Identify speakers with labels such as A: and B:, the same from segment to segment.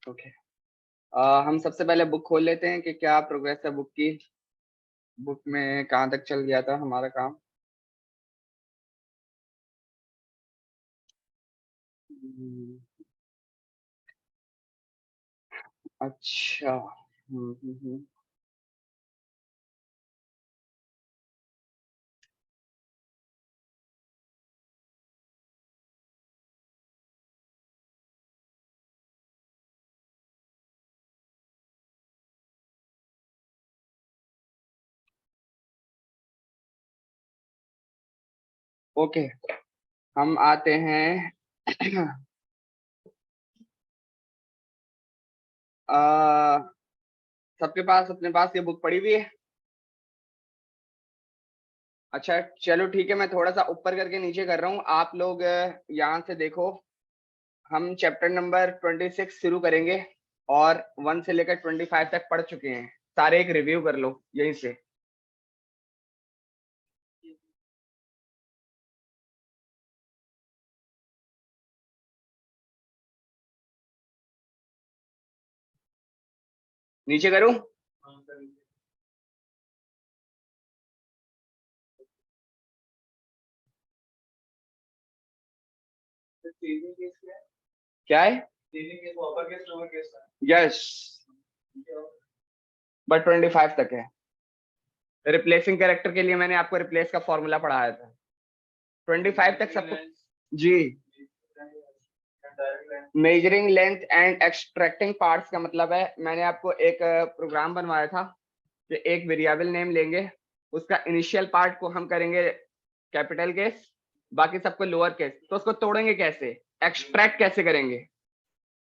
A: Okay. हम सबसे पहले बुक खोल लेते हैं कि क्या प्रोग्रेस है बुक की। बुक में कहाँ तक चल गया था हमारा काम। हम्म, अच्छा। हम्म। ओके। हम आते हैं। आ, सबके पास अपने पास ये बुक पड़ी हुई है। अच्छा चलो ठीक है, मैं थोड़ा सा ऊपर करके नीचे कर रहा हूँ, आप लोग यहाँ से देखो। हम चैप्टर नंबर 26 शुरू करेंगे और 1 से लेकर 25 तक पढ़ चुके हैं सारे। एक रिव्यू कर लो यहीं से। नीचे करूँ। क्या है? यस, बट 25 तक है। रिप्लेसिंग कैरेक्टर के लिए मैंने आपको रिप्लेस का फॉर्मूला पढ़ाया था। 25 तक सबको। जी। Measuring length and extracting parts का मतलब है, मैंने आपको एक प्रोग्राम बनवाया था कि एक वेरिएबल नेम लेंगे, उसका इनिशियल पार्ट को हम करेंगे कैपिटल केस, बाकी सबको लोअर केस। तो उसको तोड़ेंगे कैसे, एक्सट्रैक्ट कैसे करेंगे।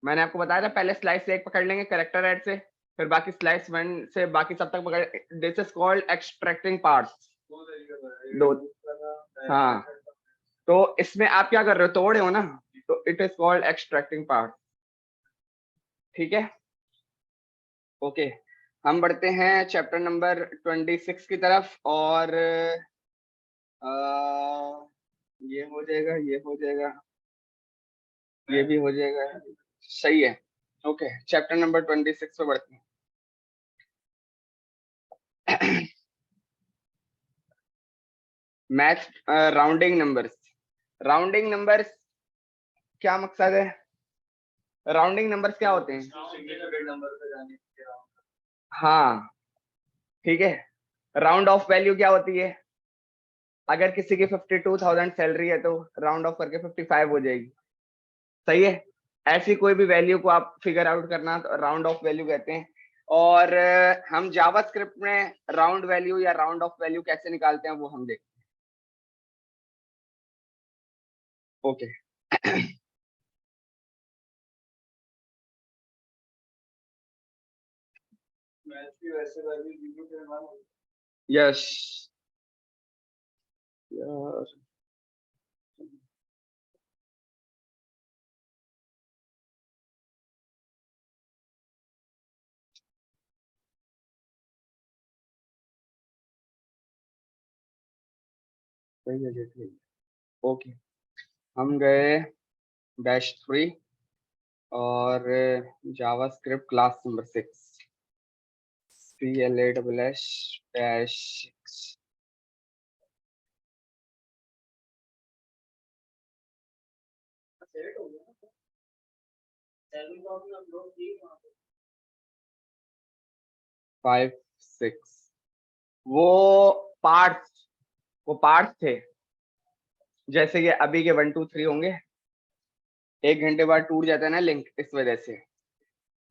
A: मैंने आपको बताया था पहले स्लाइस से एक पकड़ लेंगे करेक्टर एड से, फिर बाकी स्लाइस 1 से बाकी सब तक पकड़। This is called extracting parts. दो। हाँ, तो इसमें आप क्या कर रहे हो, तोड़ रहे हो ना, तो it is called extracting part. ठीक है। ओके। हम बढ़ते हैं चैप्टर नंबर 26 की तरफ, और ये हो जाएगा, ये हो जाएगा, ये भी हो जाएगा। सही है। ओके, चैप्टर नंबर 26 पे बढ़ते हैं। Math rounding numbers. Rounding numbers क्या मकसद है? राउंडिंग नंबर्स क्या होते हैं? हाँ, ठीक है। राउंड ऑफ वैल्यू क्या होती है? अगर किसी की 52,000 सैलरी है तो राउंड ऑफ करके 55 हो जाएगी। सही है। ऐसी कोई भी वैल्यू को आप फिगर आउट करना तो राउंड ऑफ वैल्यू कहते हैं। और हम जावास्क्रिप्ट में राउंड वैल्यू या राउंड ऑफ वैल्यू कैसे निकालते हैं वो हम देखते हैं। ओके। यस यार, सही है, देख लीजिए। ओके। हम गए -3 और JavaScript class number 6, CLA SS -6। Five six. वो पार्ट्स, वो पार्ट्स थे, जैसे कि अभी के 1 2 3 होंगे, 1 घंटे बाद टूट जाता है ना लिंक, इस वजह से।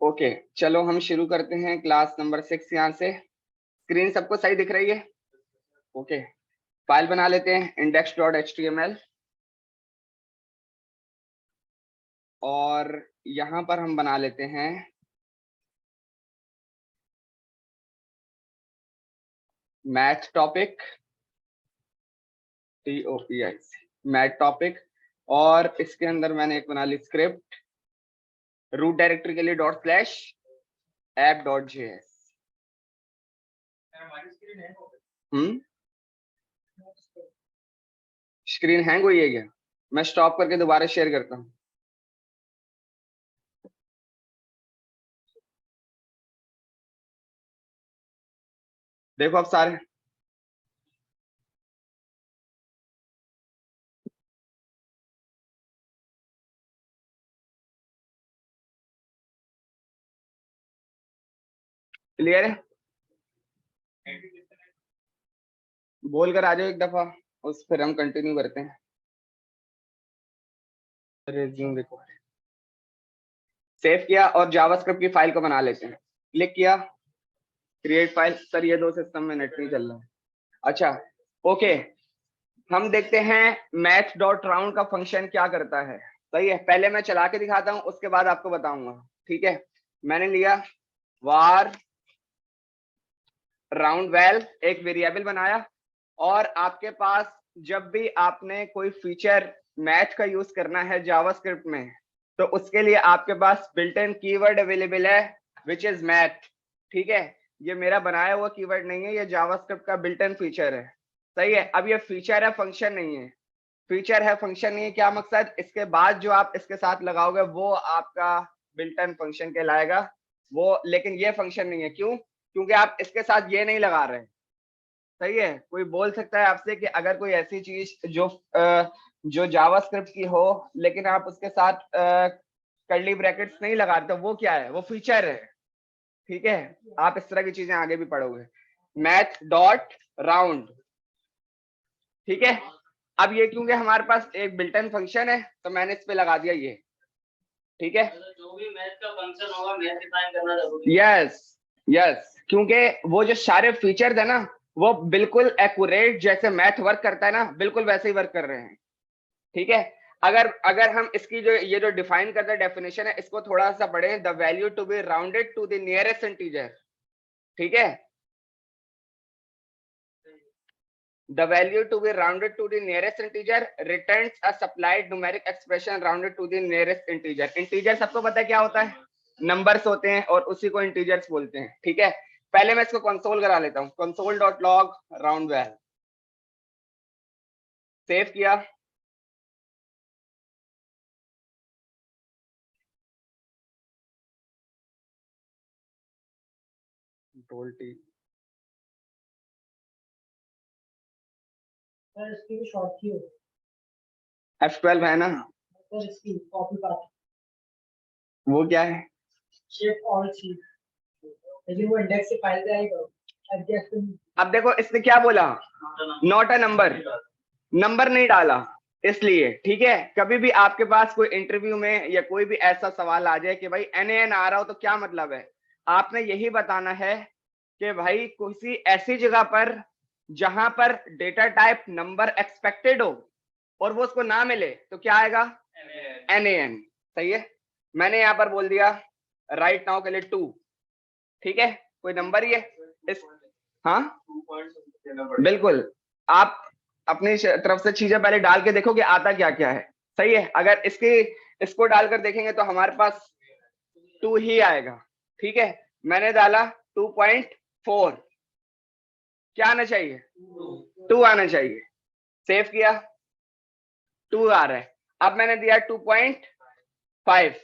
A: ओके, चलो हम शुरू करते हैं क्लास नंबर 6 यहाँ से। स्क्रीन सबको सही दिख रही है? ओके। फाइल बना लेते हैं index.html, और यहाँ पर हम बना लेते हैं math topic, TOPIC, math topic. और इसके अंदर मैंने एक बना ली स्क्रिप्ट, रूट डायरेक्टरी के लिए ./app.js। हम्म, स्क्रीन हैंग हुई है क्या? मैं स्टॉप करके दोबारा शेयर करता हूँ। देखो अब सारे क्लियर है, बोल कर आ जाओ एक दफा, उस फिर हम कंटिन्यू करते हैं। रिज्यूम देखो, सेव किया और जावास्क्रिप्ट की फाइल को बना लेते हैं। क्लिक किया, क्रिएट फाइल। सर ये दो सिस्टम में नेट नहीं चल रहा है। अच्छा, ओके, हम देखते हैं मैथ डॉट राउंड का फंक्शन क्या करता है। सही है, पहले मैं चला के दिखाता हूं, उसके बाद आपको बताऊंगा। ठीक है, मैंने लिया var राउंड वेल, एक वेरिएबल बनाया, और आपके पास जब भी आपने कोई फीचर मैथ का यूज करना है जावास्क्रिप्ट में, तो उसके लिए आपके पास बिल्ट इन कीवर्ड अवेलेबल है, विच इज मैथ। ठीक है, ये मेरा बनाया हुआ कीवर्ड नहीं है, ये जावास्क्रिप्ट का बिल्ट इन फीचर है। सही है, अब ये फीचर है, फंक्शन नहीं है। फीचर है, फंक्शन नहीं है, क्या मकसद, इसके बाद जो आप इसके साथ लगाओगे वो आपका बिल्ट इन फंक्शन कहलाएगा वो, लेकिन ये फंक्शन नहीं है। क्यों? क्योंकि आप इसके साथ ये नहीं लगा रहे। सही है, कोई बोल सकता है आपसे कि अगर कोई ऐसी चीज जो जावास्क्रिप्ट की हो लेकिन आप उसके साथ कर्ली ब्रैकेट्स नहीं लगाते, तो वो क्या है, वो फीचर है। ठीक है, आप इस तरह की चीजें आगे भी पढ़ोगे। मैथ डॉट राउंड, ठीक है। अब ये क्योंकि हमारे पास एक बिल्ट इन फंक्शन है तो मैंने इस पे लगा दिया ये। ठीक है, जो भी मैथ का फंक्शन होगा मैथ डिफाइन करना जरूरी है। यस यस, क्योंकि वो जो सारे फीचर्स है ना, वो बिल्कुल एक्यूरेट जैसे मैथ वर्क करता है ना, बिल्कुल वैसे ही वर्क कर रहे हैं। ठीक है, अगर अगर हम इसकी जो ये जो डिफाइन करता है डेफिनेशन है, इसको थोड़ा सा पढ़े, the value to be rounded to the nearest integer. ठीक है, the value to be rounded to the nearest integer returns a supplied numeric expression rounded to the nearest integer। integer सबको पता है क्या होता है, नंबर्स होते हैं और उसी को इंटीजर्स बोलते हैं। ठीक है, पहले मैं इसको कंसोल करा लेता हूँ, console dot log round val, save किया। कंट्रोल टी, F12 है ना, वो क्या है, वो इंडेक्स से फाइल से आएगा। अब देखो इसने क्या बोला, नॉट अ नंबर, नंबर नहीं डाला इसलिए। ठीक है, कभी भी आपके पास कोई इंटरव्यू में या कोई भी ऐसा सवाल आ जाए कि भाई NaN आ रहा हो तो क्या मतलब है, आपने यही बताना है कि भाई किसी ऐसी जगह पर जहां पर डेटा टाइप नंबर एक्सपेक्टेड हो और वो उसको ना मिले तो क्या आएगा, NaN। सही है, मैंने यहां पर बोल दिया राइट नाउ के लिए 2। ठीक है, कोई नंबर ही है इस, हाँ बिल्कुल, आप अपनी तरफ से चीजें पहले डाल के देखो कि आता क्या क्या है। सही है, अगर इसको डालकर देखेंगे तो हमारे पास 2 ही आएगा। ठीक है, मैंने डाला 2.4, क्या आना चाहिए, 2 आना चाहिए। सेव किया, 2 आ रहा है। अब मैंने दिया 2.5,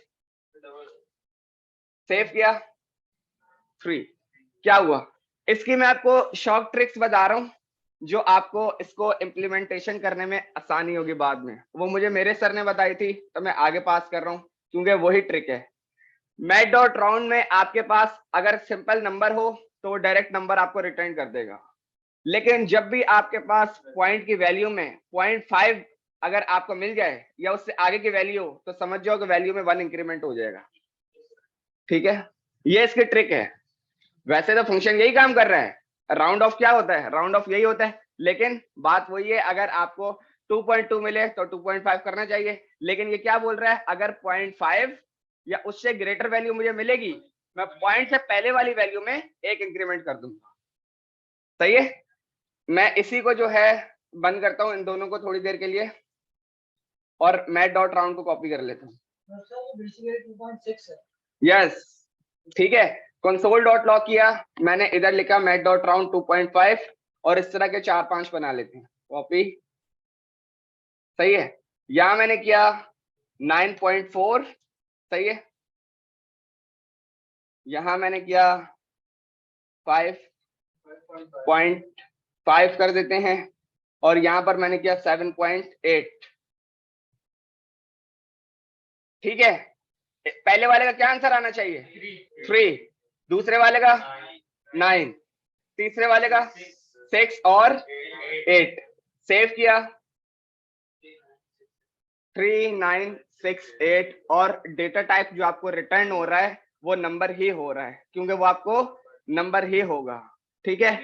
A: सेव किया, 3, क्या हुआ। इसकी मैं आपको शॉर्ट ट्रिक्स बता रहा हूं जो आपको इसको इम्प्लीमेंटेशन करने में आसानी होगी बाद में। वो मुझे मेरे सर ने बताई थी तो मैं आगे पास कर रहा हूं क्योंकि वही ट्रिक है। मैथ डॉट राउंड में आपके पास अगर सिंपल नंबर हो तो डायरेक्ट नंबर आपको रिटर्न कर देगा, लेकिन जब भी आपके पास पॉइंट की वैल्यू में 0.5 अगर आपको मिल जाए या उससे आगे की वैल्यू हो तो समझ जाओ कि वैल्यू में 1 इंक्रीमेंट हो जाएगा। ठीक है, ये इसकी ट्रिक है। वैसे तो फंक्शन यही काम कर रहा है, राउंड ऑफ क्या होता है, राउंड ऑफ यही होता है, लेकिन बात वही है, अगर आपको 2.2 मिले तो 2.5 करना चाहिए, लेकिन ये क्या बोल रहा है, अगर 0.5 या उससे ग्रेटर वैल्यू मुझे मिलेगी, मैं पॉइंट से पहले वाली वैल्यू में 1 इंक्रीमेंट कर दूंगा। सही है, मैं इसी को जो है बंद करता हूं इन दोनों को थोड़ी देर के लिए और मैथ डॉट राउंड को कॉपी कर लेता हूँ। यस, ठीक है, कंसोल डॉट लॉग किया, मैंने इधर लिखा मैथ डॉट राउंड 2.5 और इस तरह के 4-5 बना लेते हैं, कॉपी। सही है, यहां मैंने किया 9.4, सही है, यहां मैंने किया 5, 0.5 कर देते हैं, और यहां पर मैंने किया 7.8। ठीक है, पहले वाले का क्या आंसर आना चाहिए? 3। दूसरे वाले का 9, तीसरे वाले का 6 और 8। सेव किया 3, 9, 6, 8, और डेटा टाइप जो आपको रिटर्न हो रहा है वो नंबर ही हो रहा है, क्योंकि वो आपको नंबर ही होगा। ठीक है,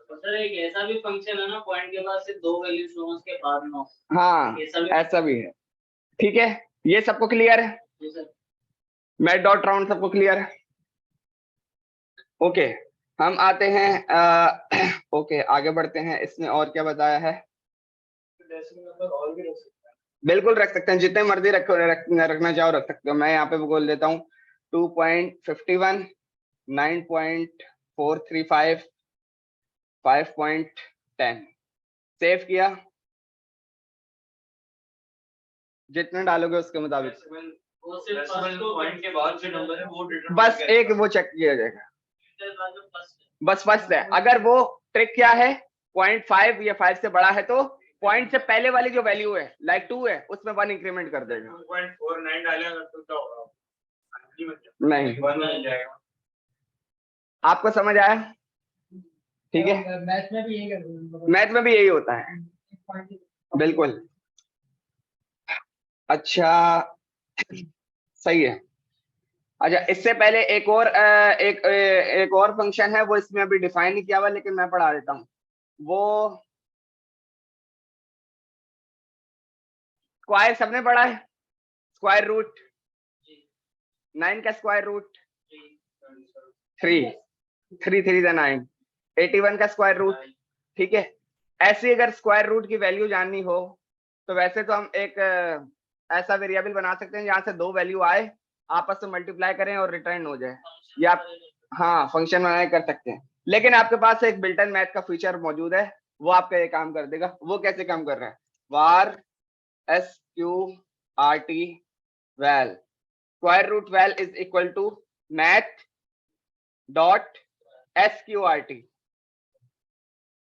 B: तो सर एक ऐसा भी फंक्शन है ना, पॉइंट के बाद सिर्फ 2 वैल्यूज लो, उसके बाद 9।
A: हाँ ऐसा भी है। ठीक है, ये सबको क्लियर है? मैथ डॉट राउंड सबको क्लियर है? ओके, हम आते हैं ओके आगे बढ़ते हैं। इसमें और क्या बताया है? बिल्कुल रख सकते हैं, जितने मर्जी रखना चाहो रख सकते हो। मैं यहाँ पे बोल देता हूँ 2.51, 9.435, 5.10। सेव किया, जितने डालोगे उसके मुताबिक
B: पॉइंट के बाद जो नंबर है वो
A: बस एक वो चेक किया जाएगा, बस फर्स्ट है। अगर वो ट्रिक क्या है, 0.5 या 5 से बड़ा है तो पॉइंट से पहले वाली जो वैल्यू है, लाइक 2 है, उसमें 1 इंक्रीमेंट कर देगा।
B: 2.49 डालेगा तो क्या होगा?
A: नहीं, आपको समझ आया? ठीक है, मैथ में भी यही होता है, बिल्कुल। अच्छा सही है। अच्छा, इससे पहले एक और फंक्शन है, वो इसमें अभी डिफाइन नहीं किया हुआ, लेकिन मैं पढ़ा देता हूँ। वो स्क्वायर सबने पढ़ा है, स्क्वायर रूट 9 का स्क्वायर रूट 3, 3 3 9, 81 का स्क्वायर रूट। ठीक है, ऐसे अगर स्क्वायर रूट की वैल्यू जाननी हो तो वैसे तो हम एक ऐसा वेरिएबल बना सकते हैं जहां से 2 वैल्यू आए, आपस में मल्टीप्लाई करें और रिटर्न हो जाए, या हाँ फंक्शन बना कर सकते हैं। लेकिन आपके पास एक बिल्ट इन मैथ का फीचर मौजूद है, वो आपका ये काम कर देगा। वो कैसे काम कर रहा है? var sqrt val square root val is equal to math dot sqrt।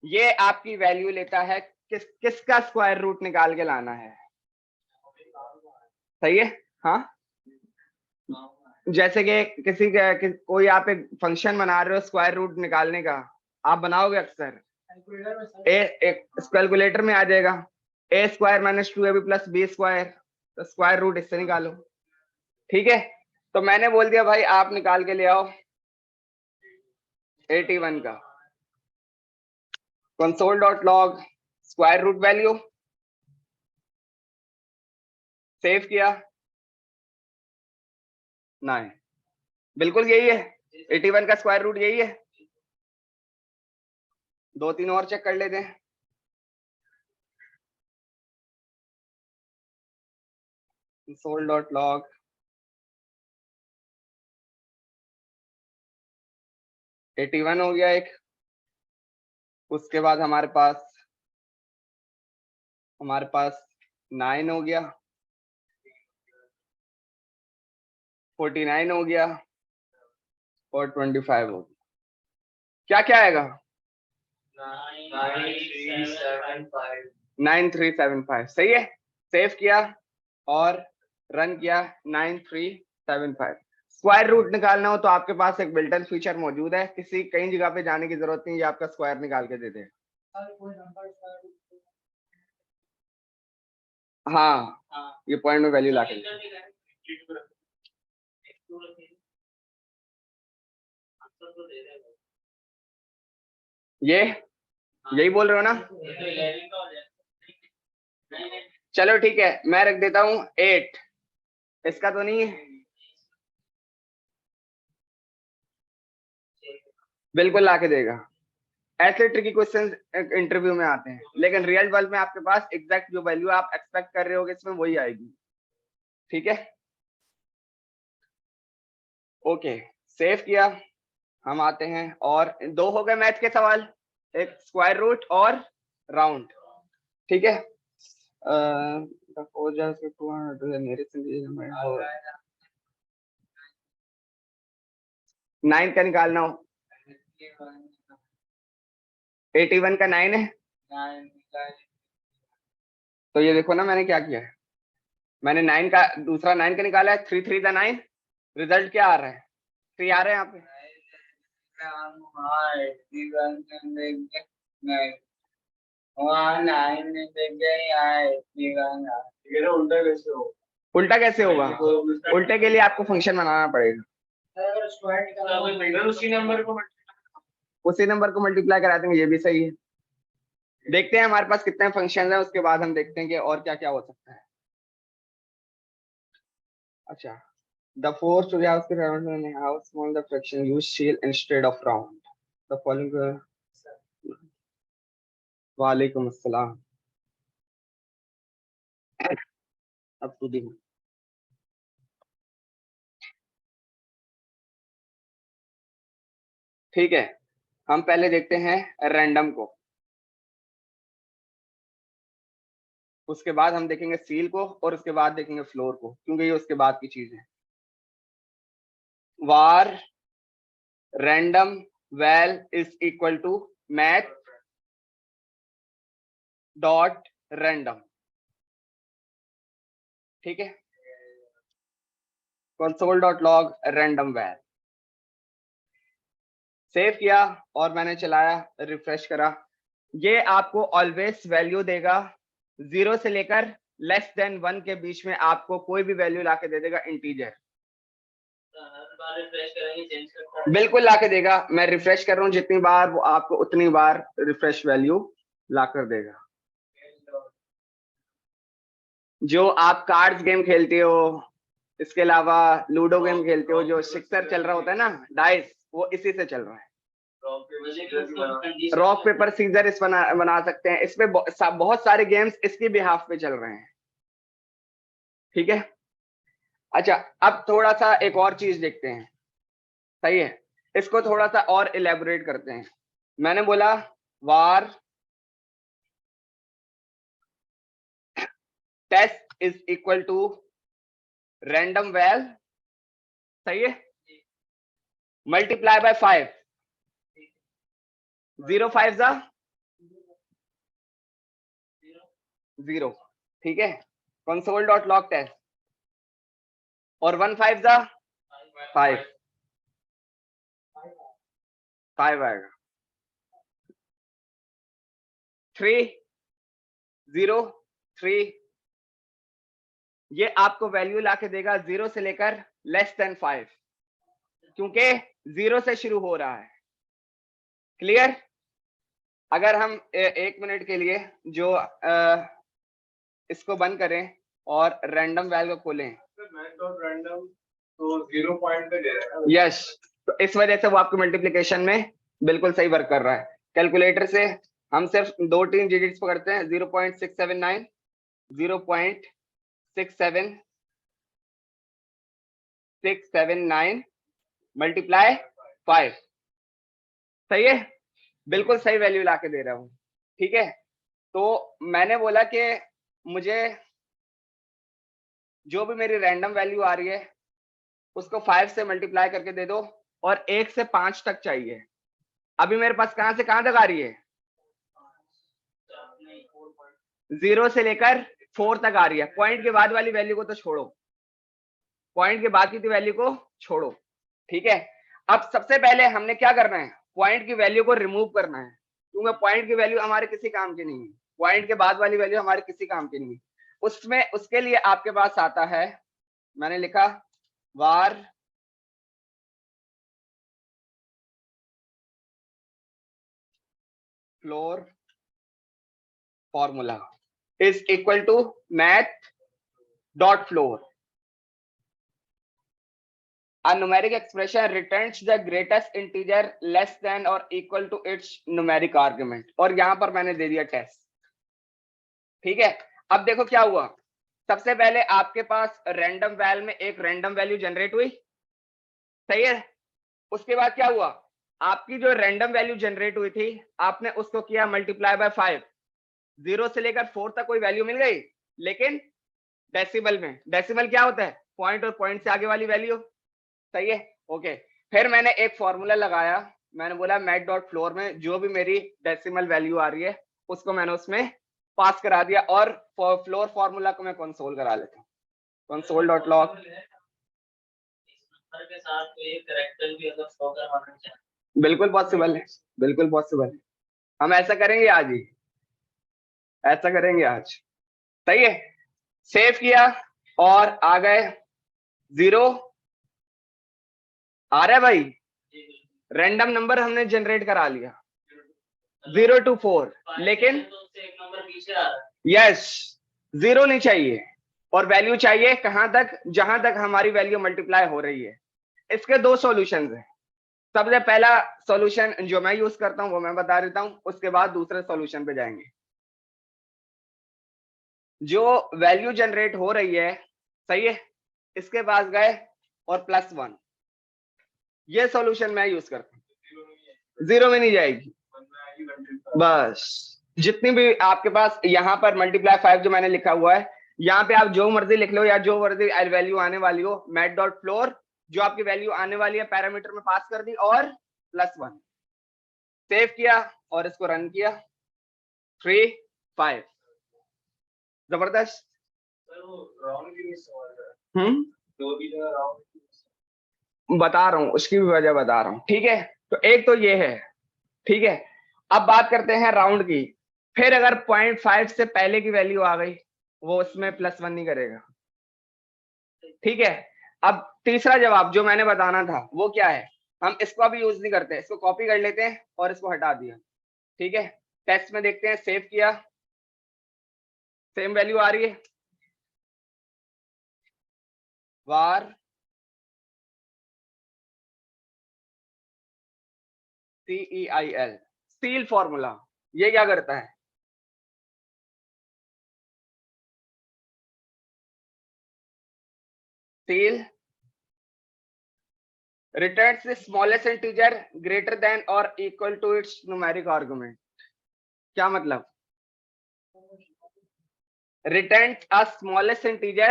A: ये आपकी वैल्यू लेता है, किसका स्क्वायर रूट निकाल के लाना है। सही है? हाँ, जैसे कि कोई आप एक फंक्शन बना रहे हो स्क्वायर रूट निकालने का, आप बनाओगे अक्सर एक कैलकुलेटर में आ जाएगा a square minus 2ab plus B square, तो स्क्वायर रूट इससे निकालो। ठीक है, तो मैंने बोल दिया भाई आप निकाल के ले आओ 81 का console dot log square root value. Save किया, 9, बिल्कुल यही है, 81 का स्क्वायर रूट यही है। 2-3 और चेक कर लेते हैं। कंसोल डॉट लॉग वन हो गया एक, उसके बाद हमारे पास 9 हो गया, 49 हो गया और 25 हो गया। क्या क्या आएगा? 9375। सही है, सेव किया और रन किया 9375। स्क्वायर रूट निकालना हो तो आपके पास एक बिल्ट इन फीचर मौजूद है, कहीं जगह पे जाने की जरूरत नहीं, ये आपका स्क्वायर निकाल के दे दे। हाँ, ये पॉइंट में वैल्यू लाके ये यही बोल रहे हो ना? चलो ठीक है, मैं रख देता हूँ 8, इसका तो नहीं है, बिल्कुल लाके देगा। ऐसे ट्रिकी क्वेश्चन इंटरव्यू में आते हैं, लेकिन रियल वर्ल्ड में आपके पास एग्जैक्ट जो वैल्यू आप एक्सपेक्ट कर रहे होगे इसमें वही आएगी। ठीक है, ओके, सेव किया। हम आते हैं, और 2 हो गए मैथ के सवाल, एक स्क्वायर रूट और राउंड। ठीक है, 9 का निकालना हो 81 का 9 है, तो ये देखो ना मैंने क्या किया है, मैंने 9 का दूसरा 9 का निकाला है, 3 3 9, रिजल्ट क्या आ रहा है, 3 आ रहे हैं यहाँ पे। उल्टा कैसे होगा, उल्टे के लिए आपको फंक्शन बनाना पड़ेगा, उसी नंबर को मल्टीप्लाई करा देंगे, ये भी सही है। देखते हैं हमारे पास कितने फंक्शन है, उसके बाद हम देखते हैं कि और क्या क्या हो सकता है। अच्छा, the force to the house around and how small the fraction use shield instead of round. The following वालेकुम अस्सलाम। अब तो देखो ठीक है, हम पहले देखते हैं रैंडम को, उसके बाद हम देखेंगे सील को, और उसके बाद देखेंगे फ्लोर को, क्योंकि ये उसके बाद की चीज है। var random val is equal to math dot random, ठीक है, console dot log random val, save किया और मैंने चलाया, रिफ्रेश करा, ये आपको ऑलवेज वैल्यू देगा 0 से लेकर लेस देन 1 के बीच में, आपको कोई भी वैल्यू लाके दे देगा इंटीजर, बिल्कुल लाके देगा। मैं रिफ्रेश कर रहा हूँ जितनी बार, वो आपको उतनी बार रिफ्रेश वैल्यू ला कर देगा। जो आप कार्ड्स गेम खेलते हो, इसके अलावा लूडो गेम खेलते हो, जो सिक्सर चल रहा होता है ना, डाइस, वो इसी से चल रहा है। रॉक पेपर सीजर इस बना सकते हैं, इसमें बहुत सारे गेम्स इसकी बिहाफ पे चल रहे हैं, ठीक है। अच्छा, अब थोड़ा सा एक और चीज देखते हैं, सही है, इसको थोड़ा सा और इलेबोरेट करते हैं। मैंने बोला var test is equal to random val, सही है, मल्टीप्लाई बाय 5, 0 5 जा 0, ठीक है, कंसोल डॉट लॉग टेस्ट, और 1 5 जा 5 आएगा, 3 0 3, ये आपको वैल्यू लाके देगा 0 से लेकर लेस देन 5, क्योंकि 0 से शुरू हो रहा है, क्लियर। अगर हम 1 मिनट के लिए जो इसको बंद करें और रैंडम वैल्यू को खोलें, तो 0 पॉइंट पे दे रहा है, यस, तो इस वजह से वो आपको मल्टीप्लिकेशन में बिल्कुल सही वर्क कर रहा है। कैलकुलेटर से हम सिर्फ 2-3 डिजिट्स पकड़ते हैं, 0.679 0.679 मल्टीप्लाई 5, सही है, बिल्कुल सही वैल्यू लाके दे रहा हूं, ठीक है। तो मैंने बोला कि मुझे जो भी मेरी रैंडम वैल्यू आ रही है उसको 5 से मल्टीप्लाई करके दे दो, और 1 से 5 तक चाहिए। अभी मेरे पास कहां से कहां तक आ रही है, 0 से लेकर 4 तक आ रही है, पॉइंट के बाद वाली वैल्यू को तो छोड़ो, पॉइंट के बाद की वैल्यू को छोड़ो, ठीक है। अब सबसे पहले हमने क्या करना है, पॉइंट की वैल्यू को रिमूव करना है, क्योंकि पॉइंट की वैल्यू हमारे किसी काम की नहीं है, पॉइंट के बाद वाली वैल्यू हमारे किसी काम की नहीं है। उसमें उसके लिए आपके पास आता है, मैंने लिखा var floor formula is equal to math dot floor, a numeric expression returns the greatest integer less than or equal to its numeric argument, और यहां पर मैंने दे दिया टेस्ट, ठीक है। अब देखो क्या हुआ, सबसे पहले आपके पास रैंडम वैल में एक रैंडम वैल्यू जनरेट हुई, सही है। उसके बाद क्या हुआ, आपकी जो रैंडम वैल्यू जनरेट हुई थी, आपने उसको किया मल्टीप्लाई बाय 5, 0 से लेकर 4 तक कोई वैल्यू मिल गई, लेकिन डेसिमल में, डेसिमल क्या होता है, पॉइंट और पॉइंट से आगे वाली वैल्यू, सही है, ओके। फिर मैंने एक फॉर्मूला लगाया, मैंने बोला मैट डॉट फ्लोर में जो भी मेरी डेसिमल वैल्यू आ रही है उसको मैंने उसमें पास करा दिया और फ्लोर फॉर्मूला को मैं कंसोल करा लेता हूँ, कंसोल डॉट लॉग।
B: के साथ तो एक कैरेक्टर भी अगर शो करवाना चाहे
A: बिल्कुल पॉसिबल है, बिल्कुल पॉसिबल है। हम ऐसा करेंगे आज ही, ऐसा करेंगे आज। सही है, सेव किया और आ गए 0 आ रहा है भाई, रैंडम नंबर हमने जनरेट करा लिया 0 to 4, लेकिन
B: एक नंबर पीछे आ रहा है।
A: यस 0 नहीं चाहिए और वैल्यू चाहिए कहां तक, जहां तक हमारी वैल्यू मल्टीप्लाई हो रही है। इसके दो सॉल्यूशंस हैं। सबसे पहला सॉल्यूशन जो मैं यूज करता हूं वो मैं बता देता हूं, उसके बाद दूसरे सॉल्यूशन पे जाएंगे। जो वैल्यू जनरेट हो रही है, सही है, इसके पास गए और +1, ये सॉल्यूशन मैं यूज करता हूं। 0 में नहीं जाएगी, बस जितनी भी आपके पास यहाँ पर मल्टीप्लाई 5 जो मैंने लिखा हुआ है, यहाँ पे आप जो मर्जी लिख लो या जो मर्जी वैल्यू आने वाली हो, मैट डॉट फ्लोर जो आपकी वैल्यू आने वाली है पैरामीटर में पास कर दी और +1 सेव किया और इसको रन किया 3 5 जबरदस्त। बता रहा हूं, उसकी भी वजह बता रहा हूं, ठीक है। तो एक तो ये है, ठीक है। अब बात करते हैं राउंड की। फिर अगर 0.5 से पहले की वैल्यू आ गई वो उसमें +1 नहीं करेगा, ठीक है। अब तीसरा जवाब जो मैंने बताना था वो क्या है, हम इसको अभी यूज नहीं करते, इसको कॉपी कर लेते हैं और इसको हटा दिया, ठीक है। टेक्स्ट में देखते हैं, सेव किया, सेम वैल्यू आ रही है, var ceil सील फॉर्मूला। ये क्या करता है, seal returns the smallest integer greater than or equal to its numeric argument। क्या मतलब, returns a smallest integer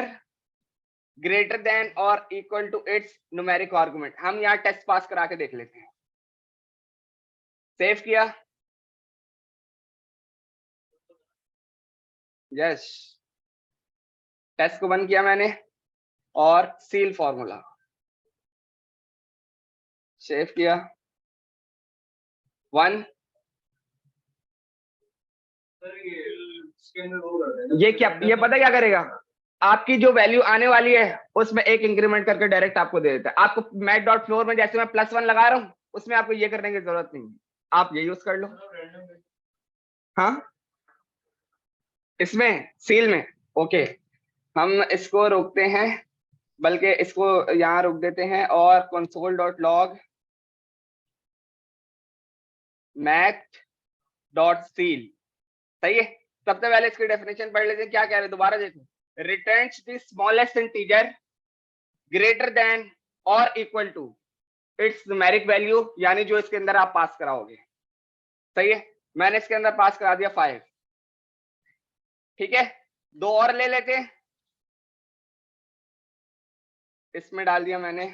A: greater than or equal to its numeric argument। हम यहाँ टेस्ट पास करा के देख लेते हैं। सेव किया, यस टेस्ट को बंद किया मैंने और सील फॉर्मूला सेव किया 1। ये क्या, ये पता क्या करेगा, आपकी जो वैल्यू आने वाली है उसमें एक इंक्रीमेंट करके डायरेक्ट आपको दे देता है। आपको मैट डॉट फ्लोर में जैसे मैं +1 लगा रहा हूँ उसमें आपको ये करने की जरूरत नहीं है, आप ये यूज कर लो। हाँ इसमें सील में ओके, हम इसको रोकते हैं, बल्कि इसको यहाँ रोक देते हैं और console dot log math dot seal. सही है, सबसे पहले इसकी डेफिनेशन पढ़ लेते हैं, क्या कह रहे हैं दोबारा देखो, returns the smallest integer greater than और equal to its numeric value, यानी जो इसके अंदर आप पास कराओगे। सही है, मैंने इसके अंदर पास करा दिया 5, ठीक है। दो और ले लेते हैं, इसमें डाल दिया मैंने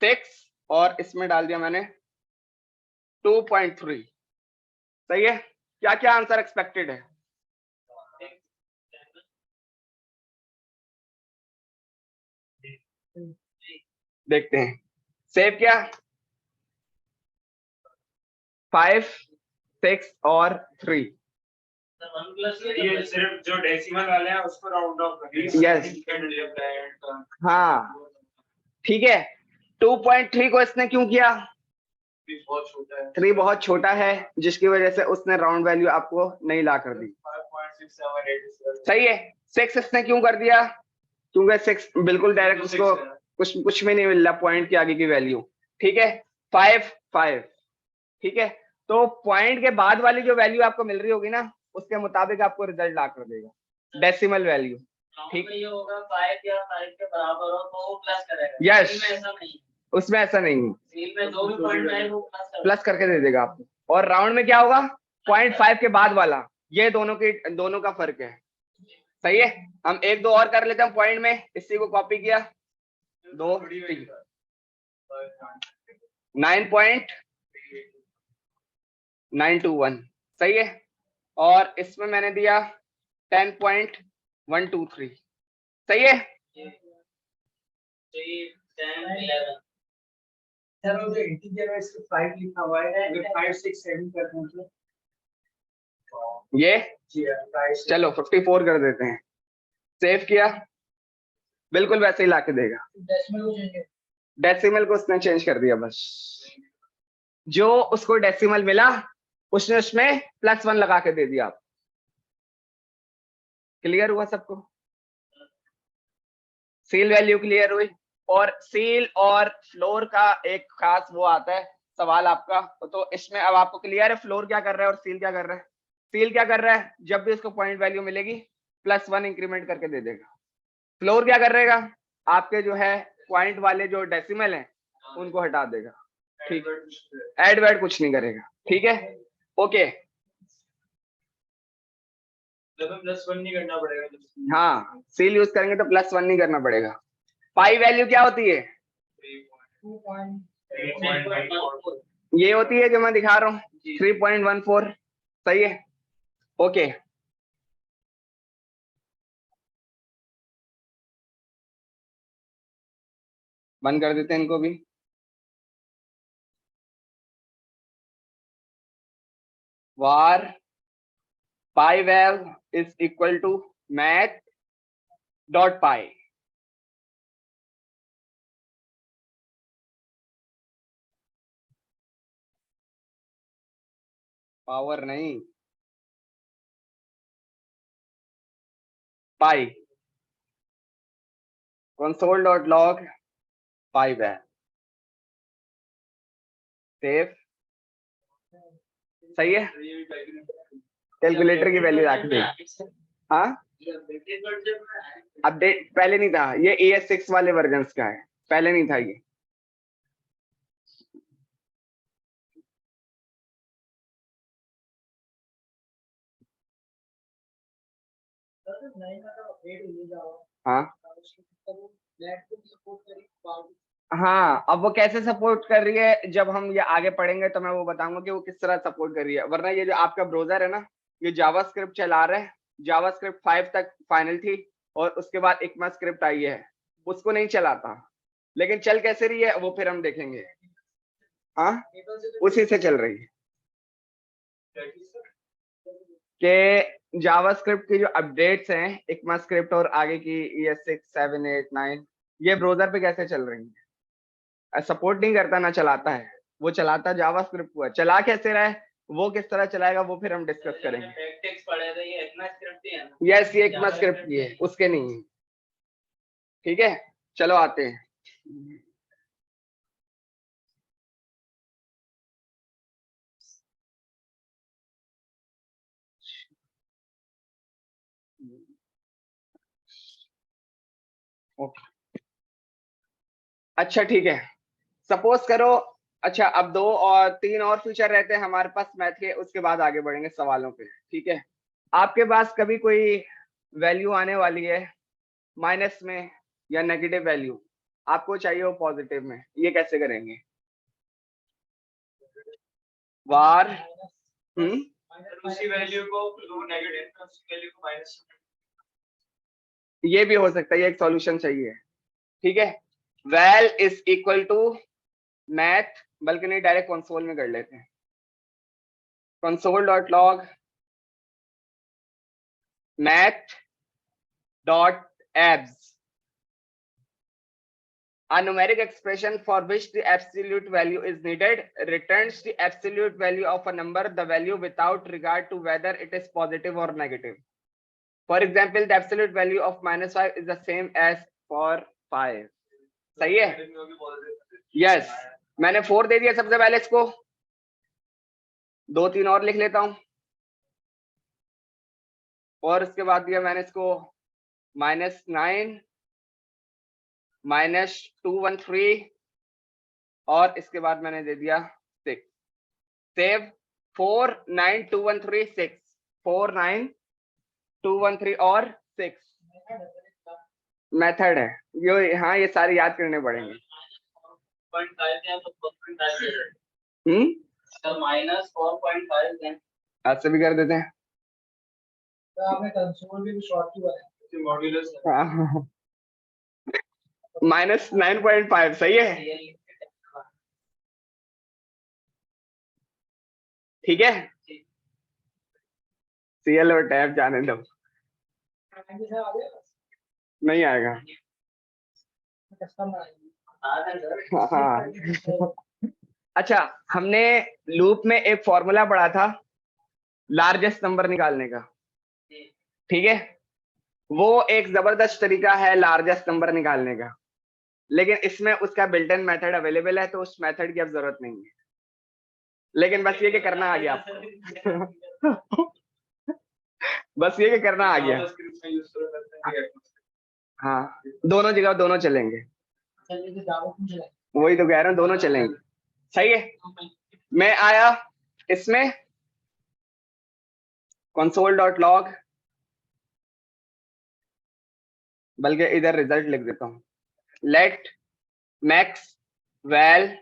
A: 6 और इसमें डाल दिया मैंने 2.3। सही है, क्या क्या आंसर एक्सपेक्टेड है, देखते हैं। सेव किया 5 6 और 3।
B: ये
C: सिर्फ जो डेसिमल वाले हैं उसको राउंड ऑफ
A: यस हाँ ठीक है। 2.3 को इसने क्यों किया,
C: बहुत छोटा है,
A: 3 बहुत छोटा है, जिसकी वजह से उसने राउंड वैल्यू आपको नहीं ला कर दी।
C: 5.678
A: सही है, 6 इसने क्यों कर दिया, क्योंकि 6 बिल्कुल डायरेक्ट उसको कुछ में नहीं मिल रहा पॉइंट के आगे की वैल्यू, ठीक है। 5 5 ठीक है, तो पॉइंट के बाद वाली जो वैल्यू आपको मिल रही होगी ना उसके मुताबिक आपको रिजल्ट ला कर देगा डेसिमल वैल्यू, ठीक।
B: ये होगा 5 या 5 के बराबर हो तो वो प्लस करेगा।
A: यस
B: इसमें ऐसा नहीं,
A: उसमें ऐसा नहीं है,
B: सील में जो भी पॉइंट आए वो
A: प्लस करके दे देगा आपको। और राउंड में क्या होगा, 0.5 के बाद वाला, ये दोनों का फर्क है। सही है, हम एक दो और कर लेते हैं पॉइंट में, इसी को कॉपी किया 2 3 9.3 921 सही है। और इसमें मैंने दिया 10.123 सही है।
C: सर वो जो इंटीजर है इसमें 5 लिखा हुआ है, अगर 5 6 7 कर दूं तो
A: ये
C: जी 5
A: चलो 54 कर देते हैं, सेव किया, बिल्कुल वैसे ही लाके देगा। डेसिमल को उसने चेंज कर दिया बस, जो उसको डेसिमल मिला उसने उसमें +1 लगा के दे दिया। क्लियर हुआ सबको? सील वैल्यू क्लियर हुई। और सील और फ्लोर का एक खास वो आता है सवाल आपका, तो इसमें अब आपको क्लियर है फ्लोर क्या कर रहा है और सील क्या कर रहा है। सील क्या कर रहा है, जब भी इसको पॉइंट वैल्यू मिलेगी +1 इंक्रीमेंट करके दे देगा। फ्लोर क्या कर रहेगा, आपके जो है पॉइंट वाले जो डेसिमल हैं उनको हटा देगा। ठीक, ऐड वैड कुछ नहीं करेगा। ठीक है, ओके।
C: +1 नहीं करना पड़ेगा।
A: हाँ, सील यूज करेंगे तो +1 नहीं करना पड़ेगा। पाई वैल्यू क्या होती है,
C: 3.14
A: ये होती है जो मैं दिखा रहा हूँ 3.14 सही है, ओके। बंद कर देते हैं इनको भी। var pi val is equal to math dot pi। Power नहीं, पाई, console dot log pi val, save, सही है। कैलकुलेटर की वैल्यू रख दे। हाँ, अपडेट पहले नहीं था, ये ES6 वाले वर्जन का है, पहले नहीं था ये। हाँ हाँ, अब वो कैसे सपोर्ट कर रही है जब हम ये आगे पढ़ेंगे तो मैं वो बताऊंगा कि वो किस तरह सपोर्ट कर रही है। वरना ये जो आपका ब्राउजर है ना, ये जावास्क्रिप्ट चला रहा है, जावास्क्रिप्ट 5 तक फाइनल थी और उसके बाद ECMAScript आई है, उसको नहीं चलाता। लेकिन चल कैसे रही है वो फिर हम देखेंगे। हाँ, उसी से चल रही है कि जावास्क्रिप्ट की जो अपडेट्स हैं ECMAScript और आगे की ES6 7 8 9 ये ब्राउजर पे कैसे चल रही है। सपोर्ट नहीं करता ना चलाता है, वो चलाता जावास्क्रिप्ट को है। चला कैसे रहा है, वो किस तरह चलाएगा वो फिर हम डिस्कस करेंगे। यस, ये ECMAScript की है, उसके नहीं है। ठीक है, चलो आते हैं। ओके, अच्छा ठीक है, सपोज करो, अच्छा अब 2 और 3 और फीचर रहते हैं हमारे पास मैथ के, उसके बाद आगे बढ़ेंगे सवालों पे। ठीक है, आपके पास कभी कोई वैल्यू आने वाली है माइनस में या नेगेटिव वैल्यू, आपको चाहिए हो पॉजिटिव में, ये कैसे करेंगे। वार
C: उसी वैल्यू को नेगेटिव उसी वैल्यू को माइनस,
A: ये भी हो सकता है, ये एक सॉल्यूशन चाहिए। ठीक है, val is equal to math, बल्कि नहीं डायरेक्ट कंसोल में कर लेते हैं, console dot log math dot abs, a numeric expression for which the absolute value is needed returns the absolute value of a number, the value without regard to whether it is positive or negative. For example, the absolute value of -5 is the same as for 5। सही है, yes. मैंने 4 दे दिया सबसे पहले, इसको 2 3 और लिख लेता हूं, और उसके बाद दिया मैंने इसको -9 -213 और इसके बाद मैंने दे दिया 6। सेव, 4 9 2 1 3 6, 4 9 2 1 3 और 6 मेथड है ये। हाँ, ये सारे याद करने पड़ेंगे।
B: तो -4.5 दें।
A: ऐसे भी कर देते हैं।
C: तो आपने कंसोल भी शॉर्ट की बनाया मॉड्यूलस
A: -9.5 सही है, ठीक है। CL और टैब जाने दो, नहीं आएगा। हाँ अच्छा, हमने लूप में एक फॉर्मूला पढ़ा था लार्जेस्ट नंबर निकालने का, ठीक है। वो एक जबरदस्त तरीका है लार्जेस्ट नंबर निकालने का, लेकिन इसमें उसका बिल्ट इन मेथड अवेलेबल है, तो उस मेथड की अब जरूरत नहीं है। लेकिन बस ये कि करना आ गया आपको बस ये कि करना आ गया। हाँ, दोनों जगह दोनों चलेंगे, वही तो कह रहा हूँ, दोनों चलेंगे, सही है। मैं आया इसमें console.log, बल्कि इधर रिजल्ट लिख देता हूँ, let max val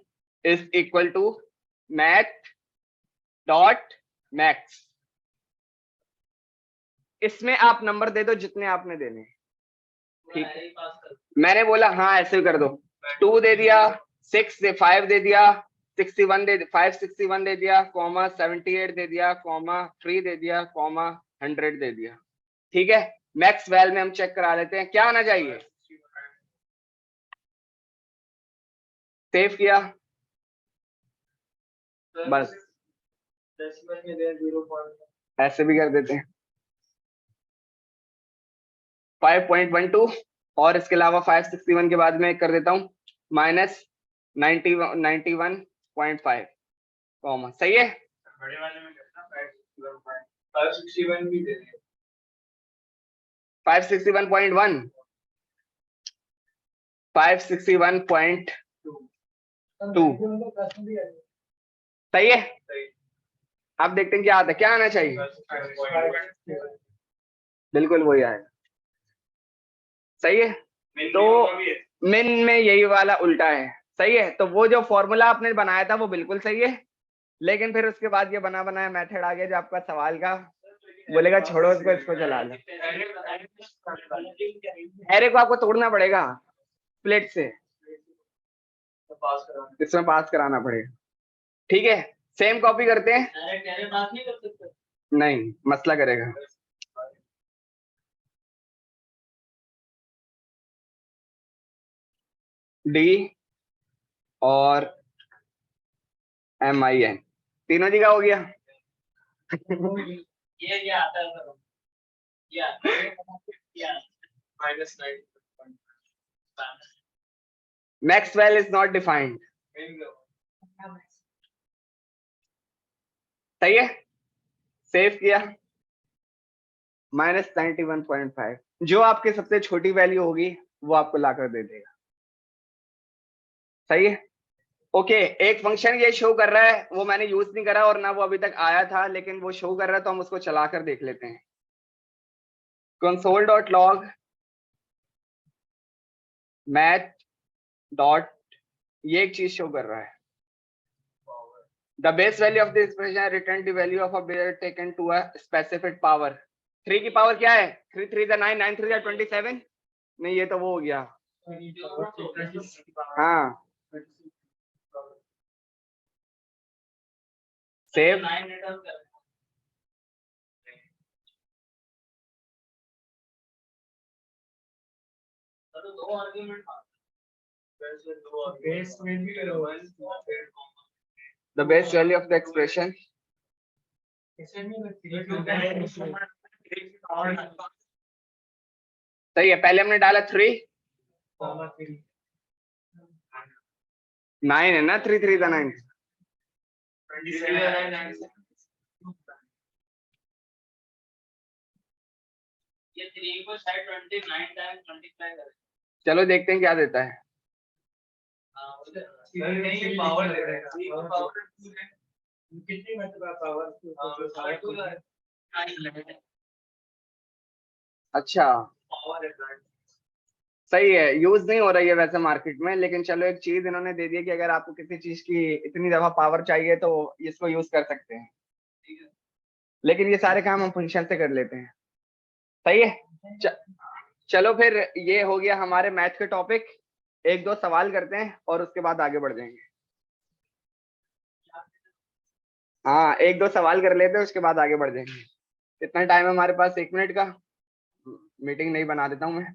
A: is equal to math dot max. इसमें आप नंबर दे दो जितने आपने देने, ठीक है। मैंने बोला हाँ ऐसे कर दो, 2 दे दिया, 6 दे 5 दे दिया, 61 दे 561 दे दिया, कॉमा 78 दे दिया, कॉमा 3 दे दिया, कॉमा 100 दे दिया, ठीक है। मैक्स वैल में हम चेक करा लेते हैं क्या आना चाहिए। सेव किया, बस ऐसे भी कर देते हैं 5.12, और इसके अलावा 561 के बाद में कर देता हूँ -91.5, कॉमा, सही है।
C: बड़े वाले में करना 561 भी दे दिया,
A: 561.1, 561.2, सही है। आप देखते हैं क्या आता है, क्या आना चाहिए, बिल्कुल वही आएगा, सही है। तो मिन में यही वाला उल्टा है, सही है। तो वो जो फॉर्मूला आपने बनाया था वो बिल्कुल सही है, लेकिन फिर उसके बाद ये बना बनाया मेथड आ गया जो आपका सवाल का बोलेगा छोड़ो इसको, इसको चला लो। एरे को आपको तोड़ना पड़ेगा प्लेट से, इसमें पास कराना पड़ेगा, ठीक है। सेम कॉपी करते हैं, नहीं मसला करेगा। D और MIN तीनों जगह हो गया
B: ये आता है sir,
C: -9
A: Maxwell is not defined, सही है। सेव किया, -91.5, जो आपके सबसे छोटी वैल्यू होगी वो आपको लाकर दे देगा, सही है। ओके, एक फंक्शन ये शो कर रहा है, वो मैंने यूज नहीं करा और ना वो अभी तक आया था, लेकिन वो शो कर रहा है तो हम उसको चलाकर देख लेते हैं। console.log math डॉट, ये एक चीज शो कर रहा है, the base value of the expression return the value of a bit taken to a specific power। 3 की पावर क्या है, 3 3 9 9 3 27, नहीं ये तो वो हो गया, हाँ सेव।
B: तो दो आर्गुमेंट
C: बेस में भी
A: the base value of the expression सही है। पहले हमने डाला 3 9 है ना, 3 3 9,
B: ये 3 को शायद 29 टाइम्स 25 करें।
A: चलो देखते हैं क्या देता है।
C: नहीं पावर दे रहा है, कितनी मतलब पावर,
A: अच्छा
C: पावर है
A: सही है, यूज नहीं हो रही है वैसे मार्केट में, लेकिन चलो एक चीज इन्होंने दे दी है कि अगर आपको किसी चीज की इतनी दफा पावर चाहिए तो इसको यूज कर सकते हैं। लेकिन ये सारे काम हम फंक्शन से कर लेते हैं। सही है। च, चलो फिर ये हो गया हमारे मैथ के टॉपिक। एक दो सवाल करते हैं और उसके बाद आगे बढ़ जाएंगे। हाँ, एक दो सवाल कर लेते हैं, उसके बाद आगे बढ़ जाएंगे। कितना टाइम है हमारे पास? 1 मिनट का। मीटिंग नहीं बना देता हूँ मैं।